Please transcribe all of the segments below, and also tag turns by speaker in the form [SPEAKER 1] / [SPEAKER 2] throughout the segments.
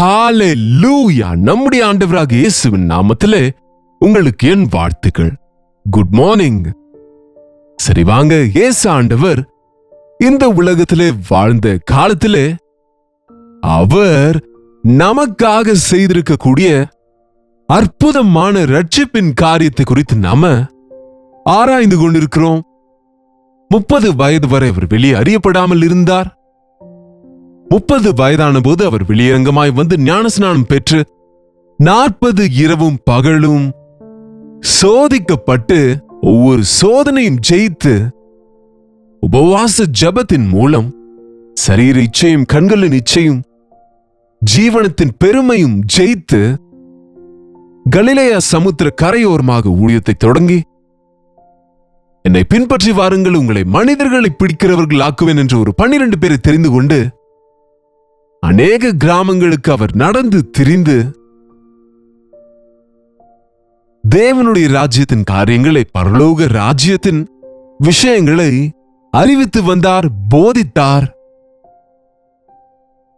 [SPEAKER 1] ஹalleluya! நம்முடைய ஆண்டவராக இயேசுவின் நாமத்திலே உங்களுக்கு என் வாழ்த்துக்கள். Good morning. சரி வாங்க, இயேசு ஆண்டவர் இந்த உலகத்திலே வாழ்ந்த காலத்திலே அவர் நமக்காக செய்திருக்கக்கூடிய அற்புதமான ரட்சிப்பின் காரியத்தை குறித்து நாம ஆராய்ந்து கொண்டிருக்கிறோம். 30 வயது வரை அவர் வெளியே அறியப்படாமல் இருந்தார். 30 வயதான போது அவர் வெளியரங்கமாய் வந்து ஞானஸ்நானம் பெற்று 40 இரவும் பகலும் சோதிக்கப்பட்டு ஒவ்வொரு சோதனையும் ஜெயித்து உபவாச ஜபத்தின் மூலம் சரீர இச்சையும் கண்களின் இச்சையும் ஜீவனத்தின் பெருமையும் ஜெயித்து கலிலேயா சமுத்திர கரையோரமாக ஊழியத்தை தொடங்கி, என்னை பின்பற்றி வாருங்கள், உங்களை மனிதர்களை பிடிக்கிறவர்கள் ஆக்குவேன் என்று ஒரு 12 பேரை தெரிந்து கொண்டு அநேக கிராமங்களுக்கு அவர் நடந்து திரிந்து தேவனுடைய ராஜ்யத்தின் காரியங்களை, பரலோக ராஜ்யத்தின் விஷயங்களை அறிவித்து வந்தார், போதித்தார்,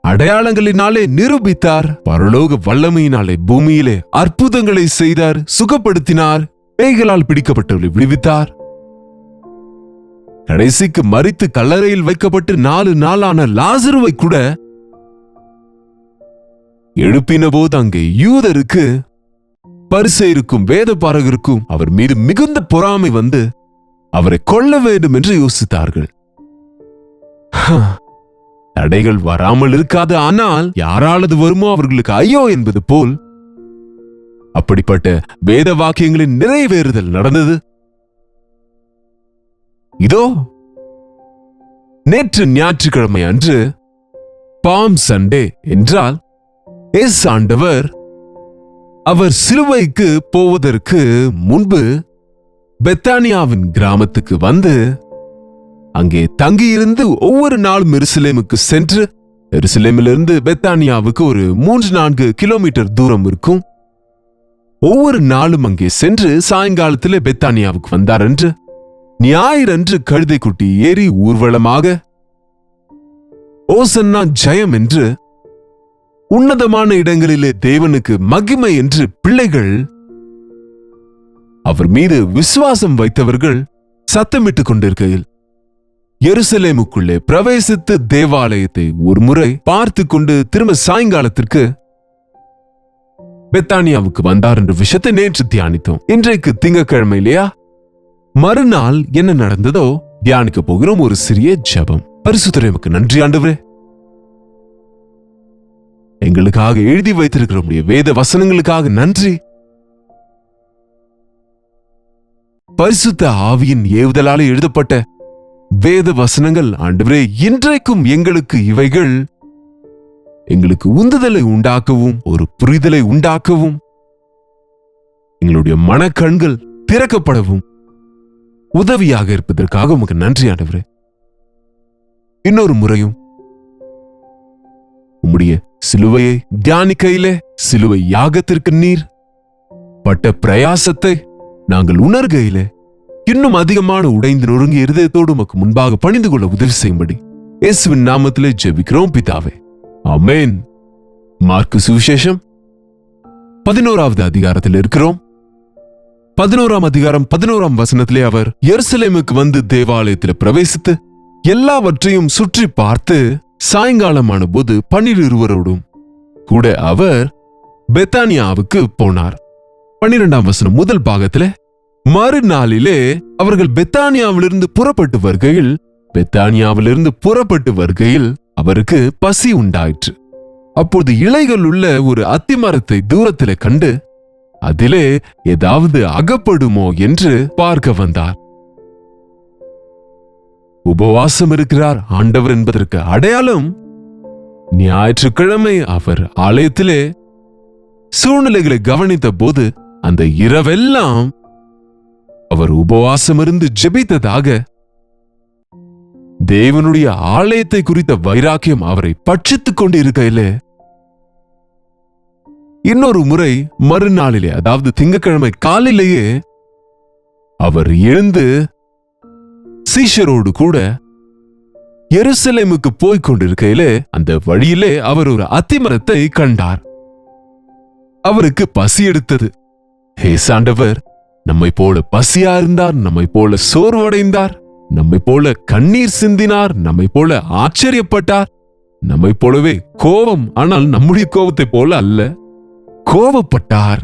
[SPEAKER 1] அடையாளங்களினாலே நிரூபித்தார், பரலோக வல்லமையினாலே பூமியிலே அற்புதங்களை செய்தார், சுகப்படுத்தினார், பேய்களால் பிடிக்கப்பட்டவர்களை விடுவித்தார். கடைசிக்கு மரித்து கல்லறையில் வைக்கப்பட்டு 4 நாளான லாசருவை கூட எழுப்பின போது அங்கே யூதருக்கு, பரிசேயருக்கும் வேதபாரகருக்கும் அவர் மீது மிகுந்த பொறாமை வந்து அவரை கொல்ல வேண்டும் என்று யோசித்தார்கள். தடைகள் வராமல் இருக்காது, ஆனால் யாராலது வருமோ அவர்களுக்கு ஐயோ என்பது போல் அப்படிப்பட்ட வேத வாக்கியங்களின் நிறைவேறுதல் நடந்தது. இதோ நேற்று ஞாயிற்றுக்கிழமை அன்று பாம் சண்டே என்றால் இயேசு ஆண்டவர் அவர் சிலுவைக்கு போவதற்கு முன்பு பெத்தானியாவின் கிராமத்துக்கு வந்து அங்கே தங்கியிருந்து ஒவ்வொரு நாளும் எருசலேமுக்கு சென்று, எருசலேமிலிருந்து பெத்தானியாவுக்கு ஒரு 3-4 கிலோமீட்டர் தூரம் இருக்கும். ஒவ்வொரு நாளும் அங்கே சென்று சாயங்காலத்திலே பெத்தானியாவுக்கு வந்தார் என்று, ஞாயிறன்று கழுதை குட்டி ஏறி ஊர்வலமாக ஓசன்னா ஜெயம் என்று உன்னதமான இடங்களிலே தேவனுக்கு மகிமை என்று பிள்ளைகள், அவர் மீது விசுவாசம் வைத்தவர்கள் சத்தமிட்டுக் கொண்டிருக்கையில் எருசலேமுக்குள்ளே பிரவேசித்து தேவாலயத்தை ஒரு முறை பார்த்து கொண்டு திரும்ப சாயங்காலத்திற்கு பெத்தானியாவுக்கு வந்தார் என்ற விஷயத்தை நேற்று தியானித்தோம். இன்றைக்கு திங்கட்கிழமை இல்லையா? மறுநாள் என்ன நடந்ததோ தியானிக்க போகிறோம். ஒரு சிறிய ஜெபம். பரிசுத்தரே, உமக்கு நன்றி ஆண்டவரே, எங்களுக்காக எழுதி வைத்திருக்கிற வேத வசனங்களுக்காக நன்றி. பரிசுத்த ஆவியின் ஏவுதலால் எழுதப்பட்ட வேத வசனங்கள் ஆண்டவரே, இன்றைக்கும் எங்களுக்கு இவைகள் எங்களுக்கு உந்துதலை உண்டாக்கவும் ஒரு புரிதலை உண்டாக்கவும் எங்களுடைய மனக்கண்கள் திறக்கப்படவும் உதவியாக இருப்பதற்காக உமக்கு நன்றி ஆண்டவரே. இன்னொரு முறையும் உம்முடைய சிலுவையை தியானிக்கையிலே, சிலுவை யாகத்திற்கு நீர் பட்ட பிரயாசத்தை நாங்கள் உணர்கையிலே இன்னும் அதிகமான உடைந்து நொறுங்கிய இருதயத்தோடு உமக்கு முன்பாக பணிந்து கொள்ள உதவி செய்யும்படி இயேசுவின் நாமத்திலே ஜெபிக்கிறோம் பிதாவே, ஆமென். மார்க்கு சுவிசேஷம் 11வது அதிகாரத்தில் இருக்கிறோம். 11ஆம் அதிகாரம் 11ஆம் வசனத்திலே அவர் எருசலேமுக்கு வந்து தேவாலயத்தில் பிரவேசித்து எல்லாவற்றையும் சுற்றி பார்த்து சாயங்காலமான போது 12 கூட அவர் பெத்தானியாவுக்கு போனார். 12ஆம் வசனம் முதல் பாகத்திலே, மறுநாளிலே அவர்கள் பெத்தானியாவிலிருந்து புறப்பட்டு வருகையில் அவருக்கு பசி உண்டாயிற்று. அப்போது இலைகள் உள்ள ஒரு அத்திமரத்தை தூரத்திலே கண்டு அதிலே ஏதாவது அகப்படுமோ என்று பார்க்க வந்தார். உபவாசம் இருக்கிறார் ஆண்டவர் என்பதற்கு அடையாளம், ஞாயிற்றுக்கிழமை அவர் ஆலயத்திலே சூழ்நிலைகளை கவனித்த போது அந்த இரவெல்லாம் அவர் உபவாசம் இருந்து ஜெபித்ததாக தேவனுடைய ஆலயத்தை குறித்த வைராக்கியம் அவரை பட்சித்துக் கொண்டு இருக்கையிலே, இன்னொரு முறை மறுநாளிலே, அதாவது திங்கட்கிழமை காலையிலேயே அவர் எழுந்து சீஷரோடு கூட எருசலேமுக்கு போய்க் கொண்டிருக்கையிலே அந்த வழியிலே அவர் ஒரு அத்திமரத்தை கண்டார். அவருக்கு பசி எடுத்தது. ஏசாண்டவர் நம்மை போல பசியா இருந்தார், நம்மை போல சோர்வடைந்தார், நம்மை போல கண்ணீர் சிந்தினார், நம்மை போல ஆச்சரியப்பட்டார், நம்மை போலவே கோபம், ஆனால் நம்முடைய கோபத்தை போல அல்ல, கோபப்பட்டார்.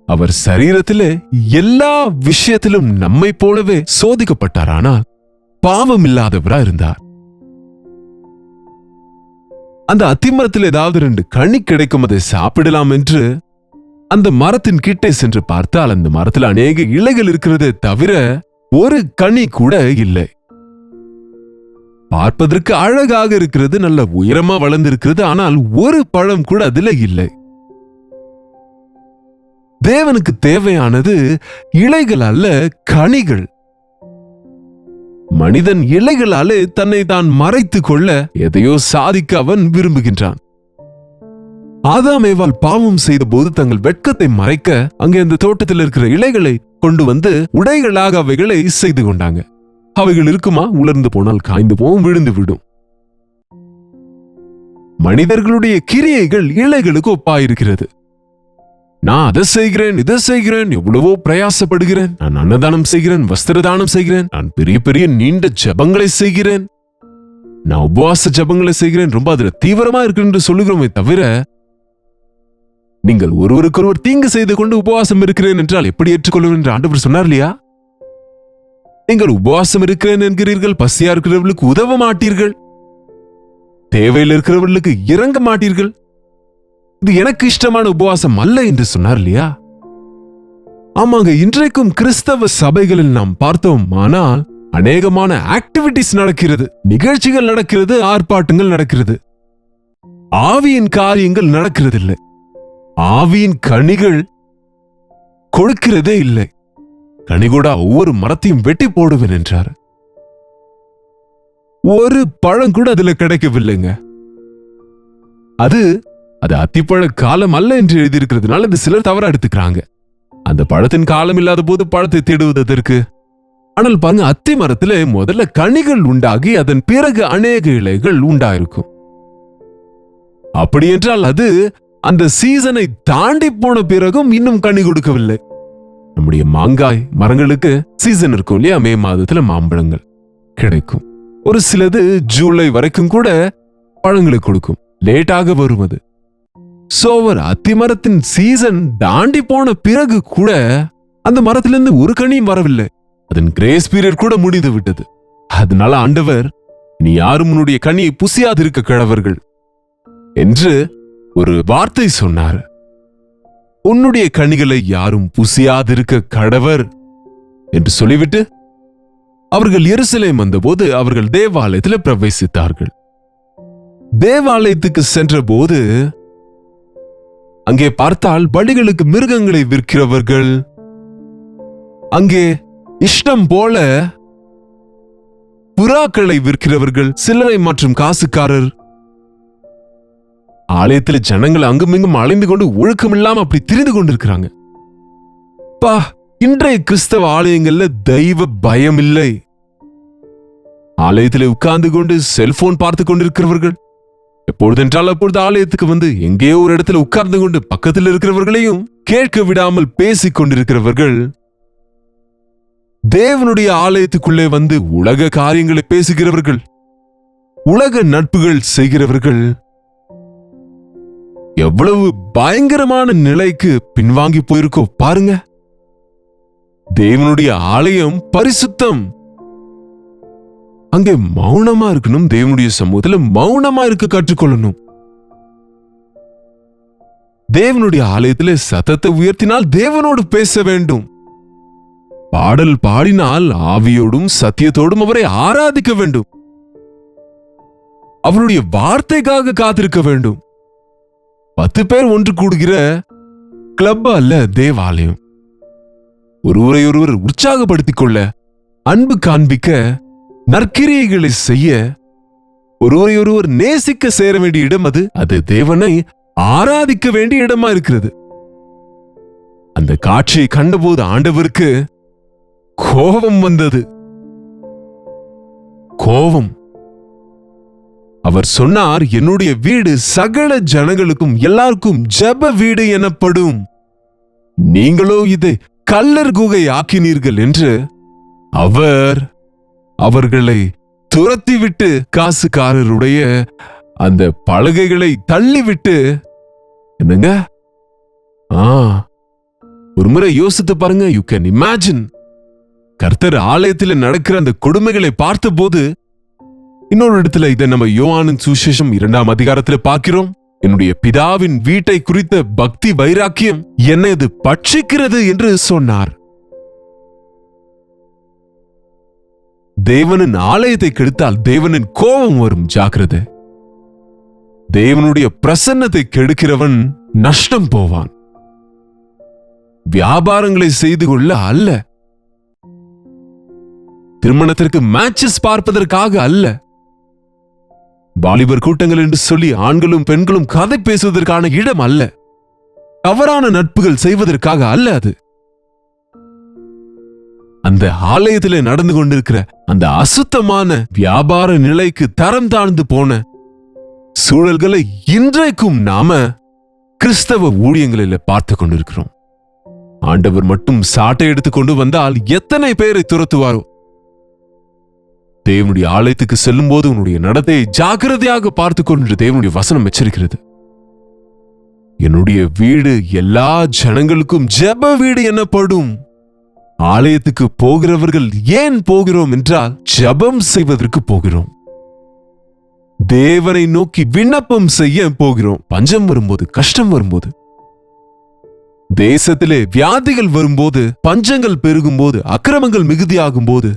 [SPEAKER 1] அவர் சரீரத்திலே எல்லா விஷயத்திலும் நம்மை போலவே சோதிக்கப்பட்டார், ஆனால் பாவம் இல்லாதவரா இருந்தார். அந்த அத்திமரத்தில் ஏதாவது 2 கனி கிடைக்கும், அதை சாப்பிடலாம் என்று அந்த மரத்தின் கிட்டே சென்று பார்த்தால் அந்த மரத்தில் அநேக இலைகள் இருக்கிறது தவிர ஒரு கனி கூட இல்லை. பார்ப்பதற்கு அழகாக இருக்கிறது, நல்ல உயரமா வளர்ந்திருக்கிறது, ஆனால் ஒரு பழம் கூட அதில் இல்லை. தேவனுக்கு தேவையானது இலைகள் அல்ல, கனிகள். மனிதன் இலைகளாலே தன்னை தான் மறைத்துக் கொள்ள எதையோ சாதிக்க அவன் விரும்புகின்றான். ஆதாம் ஏவாள் பாவம் செய்த போது தங்கள் வெட்கத்தை மறைக்க அங்கே அந்த தோட்டத்தில் இருக்கிற இலைகளை கொண்டு வந்து உடைகளாக அவைகளை செய்து கொண்டாங்க. அவைகள் இருக்குமா? உலர்ந்து போனால் காய்ந்து போகும், விழுந்து விடும். மனிதர்களுடைய கிரியைகள் இலைகளுக்கு ஒப்பாயிருக்கிறது. நான் அதை செய்கிறேன், இதை செய்கிறேன், எவ்வளவோ பிரயாசப்படுகிறேன், நான் அன்னதானம் செய்கிறேன், வஸ்திர தானம் செய்கிறேன், நான் பெரிய பெரிய நீண்ட ஜபங்களை செய்கிறேன், நான் உபவாச ஜபங்களை செய்கிறேன், ரொம்ப அதுல தீவிரமா இருக்கு என்று சொல்லுகிறோமே தவிர, நீங்கள் ஒருவருக்கொருவர் தீங்கு செய்து கொண்டு உபவாசம் இருக்கிறேன் என்றால் எப்படி ஏற்றுக்கொள்ளும் என்று ஆண்டவர் சொன்னார் இல்லையா? நீங்கள் உபவாசம் இருக்கிறேன் என்கிறீர்கள், பசியா இருக்கிறவர்களுக்கு உதவ மாட்டீர்கள், தேவையில் இருக்கிறவர்களுக்கு இறங்க மாட்டீர்கள், இது எனக்கு இஷ்டமான உபவாசம் அல்ல என்று சொன்னார் இல்லையா? ஆமாங்க, இன்றைக்கும் கிறிஸ்தவ சபைகளில் நாம் பார்த்தோம், ஆனால் அநேகமான ஆக்டிவிட்டிஸ் நடக்கிறது, நிகழ்ச்சிகள் நடக்கிறது, ஆர்ப்பாட்டங்கள் நடக்கிறது, ஆவியின் காரியங்கள் நடக்கிறது இல்லை, ஆவியின் கனிகள் கொடுக்கிறதே இல்லை. கனிகூடா ஒவ்வொரு மரத்தையும் வெட்டி போடுவேன் என்றார். ஒரு பழம் கூட அதுல கிடைக்கவில்லைங்க. அது அத்திப்பழ காலம் அல்ல என்று எழுதியிருக்கிறதுனால அது சிலர் தவறா எடுத்துக்கிறாங்க. அந்த பழத்தின் காலம் இல்லாத போது பழத்தை தேடுவதற்கு. ஆனால் பாருங்க, அத்தி மரத்திலே முதல்ல கனிகள் உண்டாகி அதன் பிறகு அநேக இலைகள் உண்டாயிருக்கும். அப்படி என்றால் அது அந்த சீசனை தாண்டி போன பிறகும் இன்னும் கனி கொடுக்கவில்லை. நம்முடைய மாங்காய் மரங்களுக்கு சீசன் இருக்கும் இல்லையா? மே மாதத்துல மாம்பழங்கள் கிடைக்கும். ஒரு சிலது ஜூலை வரைக்கும் கூட பழங்களை கொடுக்கும், லேட்டாக வரும் அது. சோவர் அத்திமரத்தின் சீசன் தாண்டி போன பிறகு கூட அந்த மரத்திலிருந்து ஒரு கனியும் வரவில்லை. அதன் கிரேஸ் பீரியட் கூட முடிந்து விட்டது. அதனால ஆண்டவர், நீ யாரும் உன்னுடைய கனியை புசியாதிருக்க கடவர்கள் என்று ஒரு வார்த்தை சொன்னார். உன்னுடைய கனிகளை யாரும் புசியாதிருக்க கடவர் என்று சொல்லிவிட்டு அவர்கள் எருசலேம் வந்தபோது அவர்கள் தேவாலயத்தில் பிரவேசித்தார்கள். தேவாலயத்துக்கு சென்ற போது அங்கே பார்த்தால் பலிகளுக்கு மிருகங்களை விற்கிறவர்கள், அங்கே இஷ்டம் போல புறாக்களை விற்கிறவர்கள், சில்லறை மற்றும் காசுக்காரர், ஆலயத்தில் ஜனங்கள் அங்குமிங்கும் அலைந்து கொண்டு ஒழுக்கம் இல்லாம அப்படி திரிந்து கொண்டிருக்கிறாங்க. பா, இன்றைய கிறிஸ்தவ ஆலயங்கள்ல தெய்வ பயம் இல்லை. ஆலயத்தில் உட்கார்ந்து கொண்டு செல்போன் பார்த்து கொண்டிருக்கிறவர்கள், எப்பொழுதென்றால் அப்பொழுது ஆலயத்துக்கு வந்து எங்கேயோ ஒரு இடத்துல உட்கார்ந்து கொண்டு பக்கத்தில் இருக்கிறவர்களையும் கேட்க விடாமல் பேசிக் கொண்டிருக்கிறவர்கள், தேவனுடைய ஆலயத்துக்குள்ளே வந்து உலக காரியங்களை பேசுகிறவர்கள், உலக நட்புகள் செய்கிறவர்கள் எவ்வளவு பயங்கரமான நிலைக்கு பின்வாங்கி போயிருக்கோ பாருங்க. தேவனுடைய ஆலயம் பரிசுத்தம். அங்கே மௌனமா இருக்கணும். தேவனுடைய சமூகத்துல மௌனமா இருக்க கற்றுக்கொள்ளணும். தேவனுடைய ஆலயத்திலே சத்தத்தை உயர்த்தினால் தேவனோடு பேச வேண்டும். பாடல் பாடினால் ஆவியோடும் சத்தியத்தோடும் அவரை ஆராதிக்க வேண்டும். அவருடைய வார்த்தைக்காக காத்திருக்க வேண்டும். 10 பேர் ஒன்று கூடுகிற கிளப் அல்ல தேவாலயம். ஒருவரை ஒருவர் உற்சாகப்படுத்திக் கொள்ள, அன்பு காண்பிக்க, நற்கிரியைகளை செய்ய, ஒருவரை ஒருவர் நேசிக்க சேர வேண்டிய இடம் அது. அது தேவனை ஆராதிக்க வேண்டிய இடமா இருக்கிறது. அந்த காட்சியை கண்டபோது ஆண்டவருக்கு கோபம் வந்தது. கோபம். அவர் சொன்னார், என்னுடைய வீடு சகல ஜனங்களுக்கும் எல்லாருக்கும் ஜெப வீடு எனப்படும். நீங்களோ இதை கள்ளர் குகை ஆக்கினீர்கள் என்று அவர் அவர்களை துரத்திவிட்டு காசுக்காரருடைய அந்த பலகைகளை தள்ளிவிட்டு, என்னங்க, ஒரு முறை யோசித்து பாருங்க. You can imagine. கர்த்தர் ஆலயத்தில் நடக்கிற அந்த கொடுமைகளை பார்த்தபோது, இன்னொரு இடத்துல இதை நம்ம யோவானின் சுவிசேஷம் 2ஆம் அதிகாரத்துல பார்க்கிறோம். என்னுடைய பிதாவின் வீட்டை குறித்த பக்தி வைராக்கியம் என்னை அது பட்சிக்கிறது என்று சொன்னார். தேவனின் ஆலயத்தை கெடுத்தால் தேவனின் கோபம் வரும். ஜாக்கிரதை. தேவனுடைய பிரசன்னத்தை கெடுக்கிறவன் நஷ்டம் போவான். வியாபாரங்களை செய்து கொள்ள அல்ல, திருமணத்திற்கு மேட்சஸ் பார்ப்பதற்காக அல்ல, வாலிபர் கூட்டங்கள் என்று சொல்லி ஆண்களும் பெண்களும் கதை பேசுவதற்கான இடம் அல்ல, தவறான நட்புகள் செய்வதற்காக அல்ல. அது அந்த ஆலயத்திலே நடந்து கொண்டிருக்கிற அந்த அசுத்தமான வியாபார நிலைக்கு தரம் தாழ்ந்து போன சூழல்களை இன்றைக்கும் நாம கிறிஸ்தவ ஊழியங்களில் பார்த்து கொண்டிருக்கிறோம். ஆண்டவர் மட்டும் சாட்டை எடுத்துக் கொண்டு வந்தால் எத்தனை பேரை துரத்துவாரோ. தேவனுடைய ஆலயத்துக்கு செல்லும் போது உன்னுடைய நடத்தையை ஜாக்கிரதையாக பார்த்துக் கொண்டு தேவனுடைய வசனம் எச்சரிக்கிறது. என்னுடைய வீடு எல்லா ஜனங்களுக்கும் ஜெப வீடு எனப்படும். ஆலயத்துக்கு போகிறவர்கள் ஏன் போகிறோம் என்றால் ஜெபம் செய்வதற்கு போகிறோம். தேவனை நோக்கி விண்ணப்பம் செய்ய போகிறோம். பஞ்சம் வரும்போது, கஷ்டம் வரும்போது, தேசத்திலே வியாதிகள் வரும்போது, பஞ்சங்கள் பெருகும் போது, அக்கிரமங்கள் மிகுதியாகும் போது,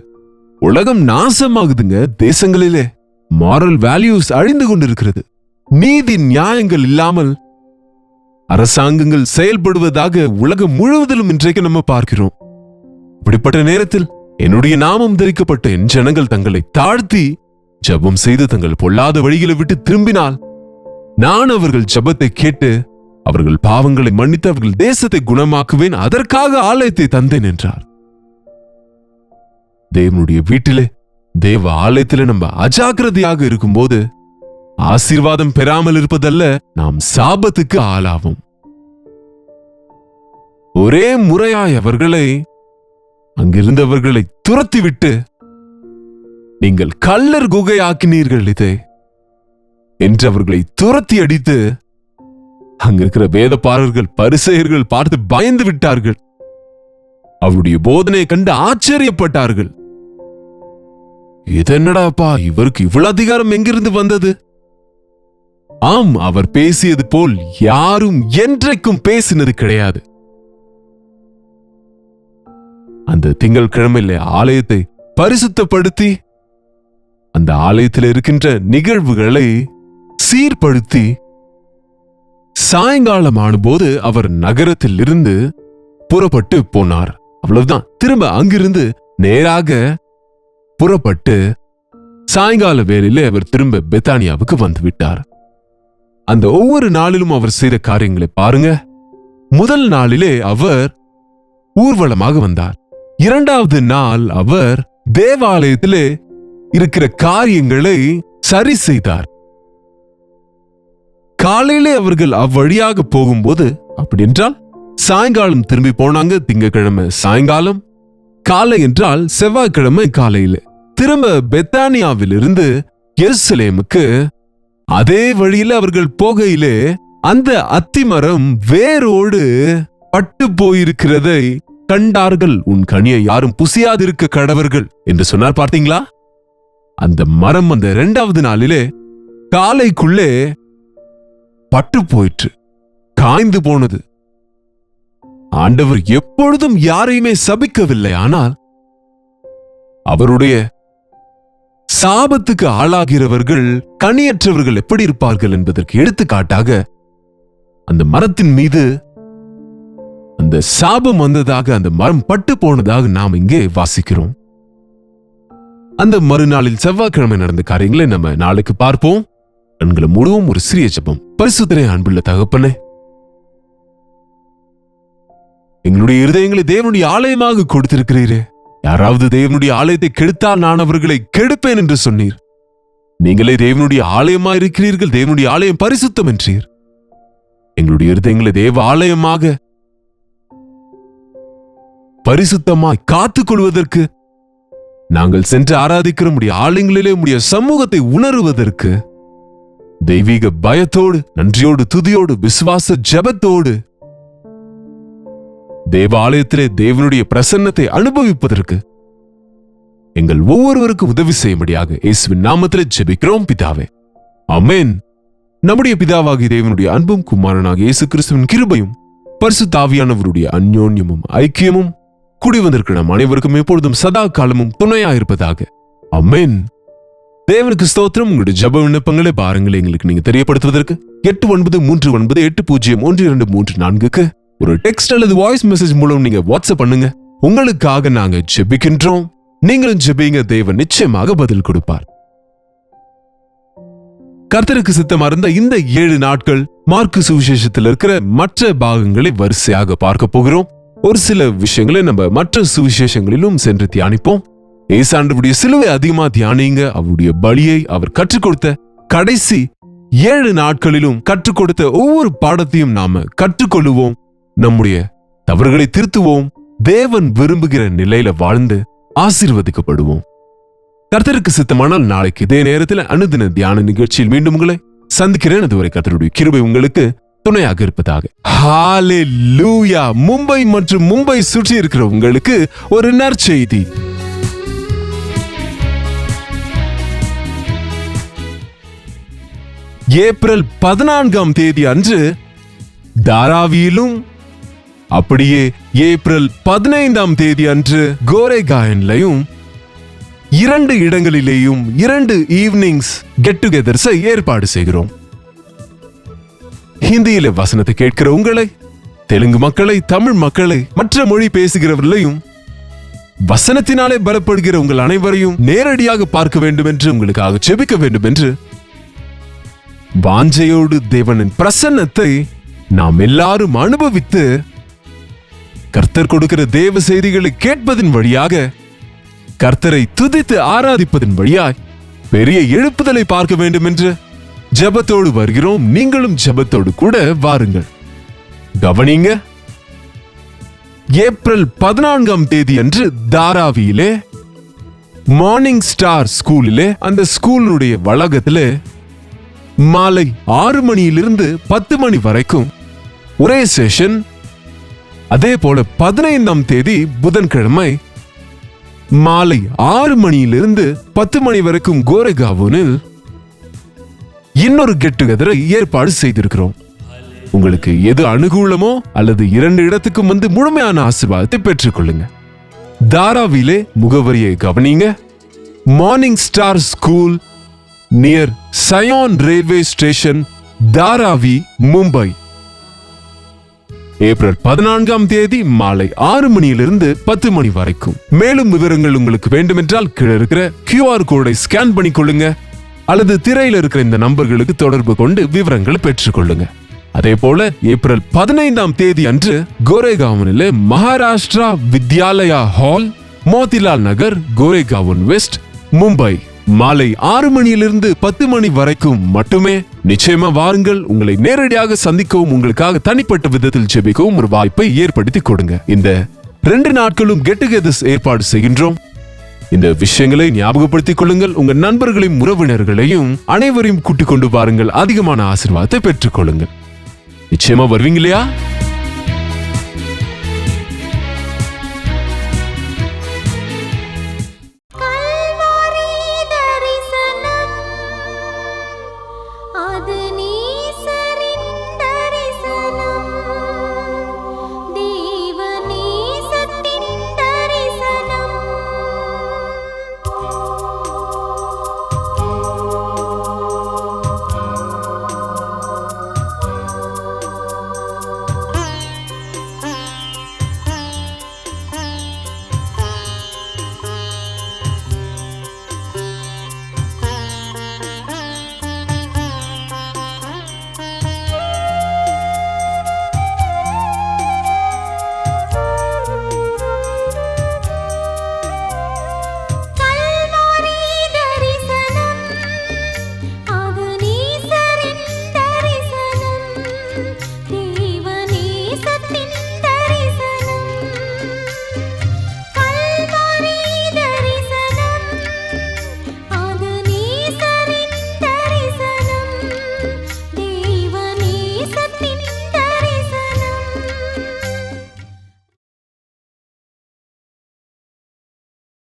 [SPEAKER 1] உலகம் நாசமாகுதுங்க. தேசங்களிலே மாரல் வேல்யூஸ் அழிந்து கொண்டிருக்கிறது. நீதி நியாயங்கள் இல்லாமல் அரசாங்கங்கள் செயல்படுவதாக உலகம் முழுவதிலும் இன்றைக்கு நம்ம பார்க்கிறோம். இப்படிப்பட்ட நேரத்தில் என்னுடைய நாமம் தரிக்கப்பட்ட என் ஜனங்கள் தங்களை தாழ்த்தி ஜெபம் செய்து தங்கள் பொல்லாத வழிகளை விட்டு திரும்பினால் நான் அவர்கள் ஜெபத்தை கேட்டு அவர்கள் பாவங்களை மன்னித்து அவர்கள் தேசத்தை குணமாக்குவேன். அதற்காக ஆலயத்தை தந்தேன் என்றார். தேவனுடைய வீட்டிலே, தேவ ஆலயத்திலே நம்ம அஜாக்கிரதையாக இருக்கும்போது ஆசீர்வாதம் பெறாமல் இருப்பதல்ல, நாம் சாபத்துக்கு ஆளாவோம். ஒரே முறையாய் அவர்களை, அங்கிருந்தவர்களை துரத்திவிட்டு, நீங்கள் கள்ளர் குகை ஆக்கினீர்கள் இதை என்று அவர்களை துரத்தி அடித்து, அங்கிருக்கிற வேதபாரகர்கள் பரிசேயர்கள் பார்த்து பயந்து விட்டார்கள். அவருடைய போதனையை கண்டு ஆச்சரியப்பட்டார்கள். இதென்னடாப்பா, இவருக்கு இவ்வளவு அதிகாரம் எங்கிருந்து வந்தது? ஆம், அவர் பேசியது போல் யாரும் என்றைக்கும் பேசினது கிடையாது. அந்த திங்கட்கிழமையில ஆலயத்தை பரிசுத்தப்படுத்தி அந்த ஆலயத்தில் இருக்கின்ற நிகழ்வுகளை சீர்படுத்தி சாயங்காலம் ஆனபோது அவர் நகரத்தில் இருந்து புறப்பட்டு போனார். அவ்வளவுதான். திரும்ப அங்கிருந்து நேராக புறப்பட்டு சாயங்கால வேளையிலே அவர் திரும்ப பெத்தானியாவுக்கு வந்து விட்டார். அந்த ஒவ்வொரு நாளிலும் அவர் செய்த காரியங்களை பாருங்க. முதல் நாளிலே அவர் ஊர்வலமாக வந்தார். 2வது நாள் அவர் தேவாலயத்திலே இருக்கிற காரியங்களை சரி செய்தார். காலையிலே அவர்கள் அவ்வழியாக போகும்போது, அப்படி என்றால் சாயங்காலம் திரும்பி போனாங்க. திங்கட்கிழமை சாயங்காலம், காலை என்றால் செவ்வாய்க்கிழமை காலையில திரும்ப பெத்தானியாவில் இருந்து எருசலேமுக்கு அதே வழியில அவர்கள் போகையிலே அந்த அத்திமரம் வேரோடு பட்டு போயிருக்கிறதை கண்டார்கள். உன் கனியை யாரும் புசியாதிருக்க கடவர்கள் என்று சொன்னார். பார்த்தீங்களா? அந்த மரம் அந்த 2வது நாளிலே காலைக்குள்ளே பட்டு போயிற்று, காய்ந்து போனது. ஆண்டவர் எப்பொழுதும் யாரையுமே சபிக்கவில்லை. ஆனால் அவருடைய சாபத்துக்கு ஆளாகிறவர்கள், கனியற்றவர்கள் எப்படி இருப்பார்கள் என்பதற்கு எடுத்துக்காட்டாக அந்த மரத்தின் மீது அந்த சாபம் வந்ததாக, அந்த மரம் பட்டு போனதாக நாம் இங்கே வாசிக்கிறோம். அந்த மறுநாளில் செவ்வாய்க்கிழமை நடந்த காரியங்களை நம்ம நாளைக்கு பார்ப்போம். கண்களை மூடுவோம். ஒரு சிறிய ஜெபம். பரிசுத்தரே, அன்புள்ள தகப்பனே, எங்களுடைய இருதயங்களை தேவனுடைய ஆலயமாக கொடுத்திருக்கிறீரே. யாராவது தேவனுடைய ஆலயத்தை கெடுத்தால் நான் அவர்களை கெடுப்பேன் என்று சொன்னீர். நீங்களே தேவனுடைய ஆலயமா இருக்கிறீர்கள், தேவனுடைய ஆலயம் பரிசுத்தம் என்றீர். எங்களுடைய இருதயங்களை தேவ ஆலயமாக பரிசுத்தமாய் காத்துக் கொள்வதற்கு, நாங்கள் சென்று ஆராதிக்கிற முடிய ஆலயங்களிலே உடைய சமூகத்தை உணருவதற்கு தெய்வீக பயத்தோடு, நன்றியோடு, துதியோடு, விசுவாச ஜெபத்தோடு தேவ ஆலயத்திலே தேவனுடைய பிரசன்னத்தை அனுபவிப்பதற்கு எங்கள் ஒவ்வொருவருக்கும் உதவி செய்யும்படியாக இயேசுவின் நாமத்திலே ஜெபிக்கிறோம் பிதாவே, ஆமென். நம்முடைய பிதாவாகிய தேவனுடைய அன்பும் குமாரனாகிய இயேசு கிறிஸ்துவின் கிருபையும் பரிசுத்த ஆவியானவருடைய அந்யோன்யமும் ஐக்கியமும் கூடி வந்திருக்கிற நம் அனைவருக்கும் எப்பொழுதும் சதா காலமும் துணையாயிருப்பதாக, ஆமென். தேவனுக்கு ஸ்தோத்திரம். உங்களுடைய ஜெப விண்ணப்பங்களை பாருங்கள் எங்களுக்கு நீங்க தெரியப்படுத்துவதற்கு 8939801234 ஒரு டெக்ஸ்ட் அல்லது வாய்ஸ் மெசேஜ் மூலம் நீங்க வாட்ஸ்அப் பண்ணுங்க. உங்களுக்காக நாங்க ஜெபிக்கின்றோம். நீங்களும் ஜெபிங்க, தேவன் நிச்சயமாக பதில் கொடுப்பார். கர்த்தருக்கு சித்தமா இருந்த இந்த 7 நாட்கள் மார்க்கு சுவிசேஷத்தில் இருக்கிற மற்ற பாகங்களை வரிசையாக பார்க்க போகிறோம். ஒரு சில விஷயங்களை நம்ம மற்ற சுவிசேஷங்களிலும் சென்று தியானிப்போம். ஏசாண்டவருடைய சிலுவை அதிகமா தியானிங்க. அவருடைய பலியை அவர் கற்றுக் கொடுத்த கடைசி 7 நாட்களிலும் கற்றுக் கொடுத்த ஒவ்வொரு பாடத்தையும் நாம கற்றுக்கொள்ளுவோம். நம்முடைய தவறுகளை திருத்துவோம். தேவன் விரும்புகிற நிலையில வாழ்ந்து ஆசீர்வதிக்கப்படுவோம். கர்த்தருக்கு சித்தமானால் நாளைக்கு இதே நேரத்தில் அனுதின தியான நிகழ்ச்சியில் மீண்டும் உங்களை சந்திக்கிறேன். அதுவரை கர்த்தருடைய கிருபை உங்களுக்கு துணையாக இருப்பதாக. ஹalleluya. மும்பை மற்றும் மும்பை சுற்றி இருக்கிற உங்களுக்கு ஒரு நற்செய்தி. ஏப்ரல் 14ஆம் தேதி அன்று தாராவியிலும், அப்படியே ஏப்ரல் 15ஆம் தேதி அன்று கோரேகாயன்லையும் 2 இடங்களிலேயும் 2 ஈவினிங்ஸ் கெட் டுகெதர்ஸை ஏற்பாடு செய்கிறோம். ஹிந்தியில வசனத்தை கேட்கிற உங்களை, தெலுங்கு மக்களை, தமிழ் மக்களை, மற்ற மொழி பேசுகிறவர்களையும், வசனத்தினாலே பலப்படுகிற உங்கள் அனைவரையும் நேரடியாக பார்க்க வேண்டும் என்று, உங்களுக்காக ஜெபிக்க வேண்டும் என்று வாஞ்சையோடு தேவனின் பிரசன்னத்தை நாம் எல்லாரும் அனுபவித்து கர்த்தர் கொடுக்கிற தேவ செய்திகளை கேட்பதன் வழியாக, கர்த்தரை துதித்து ஆராதிப்பதன் வழியாய் பெரிய எழுப்புதலை பார்க்க வேண்டும் என்று ஜெபத்தோடு வருகிறோம். நீங்களும் ஜெபத்தோடு கூட வாருங்கள். கவனிங்க, ஏப்ரல் 14ஆம் தேதி அன்று தாராவியிலே மார்னிங் ஸ்டார் ஸ்கூலிலே, அந்த ஸ்கூலுடைய வளாகத்திலே மாலை 6 மணியிலிருந்து 10 மணி வரைக்கும் ஒரே செஷன். அதே போல 15ஆம் தேதி புதன்கிழமை மாலை 6 மணியிலிருந்து 10 மணி வரைக்கும் கோரேகாவனில் இன்னொரு கெட் டுகெதரை ஏற்பாடு செய்திருக்கிறோம். உங்களுக்கு எது அனுகூலமோ அல்லது 2 இடத்துக்கும் வந்து முழுமையான ஆசீர்வாதத்தை பெற்றுக்கொள்ளுங்க. தாராவிலே முகவரியை கவனிங்க. Morning star school near Sion railway station, Dharavi, Mumbai. April 14ஆம் தேதி மாலை 6 மணியிலிருந்து 10 மணி வரைக்கும். மேலும் விவரங்கள் உங்களுக்கு வேண்டுமென்றால் கீழே இருக்கிற QR கோடை ஸ்கேன் பண்ணிக்கொள்ளுங்க அல்லது திரையில இருக்கிற இந்த நம்பர்களுக்கு தொடர்பு கொண்டு விவரங்களை பெற்றுக்கொள்ளுங்க. அதே போல ஏப்ரல் 15ஆம் தேதி அன்று கோரேகாவனிலே மகாராஷ்டிரா வித்யாலயா ஹால், மோதிலால் நகர், கோரேகாவன் வெஸ்ட், மும்பை, மாலை 6 மணியிலிருந்து 10 மணி வரைக்கும் மட்டுமே. நிச்சயமா வாருங்கள். உங்களை நேரடியாக சந்திக்கவும், உங்களுக்காக தனிப்பட்ட விதத்தில் ஜெபிக்கவும் ஒரு வாய்ப்பை ஏற்படுத்தி கொடுங்க. இந்த 2 நாட்களும் கெட் டுகெதர்ஸ் ஏற்பாடு செய்கின்றோம். இந்த விஷயங்களை ஞாபகப்படுத்திக் கொள்ளுங்கள். உங்க நண்பர்களையும் உறவினர்களையும் அனைவரையும் கூட்டிக் கொண்டு வாருங்கள். அதிகமான ஆசீர்வாதத்தை பெற்றுக் கொள்ளுங்கள். நிச்சயமா வருவீங்க இல்லையா?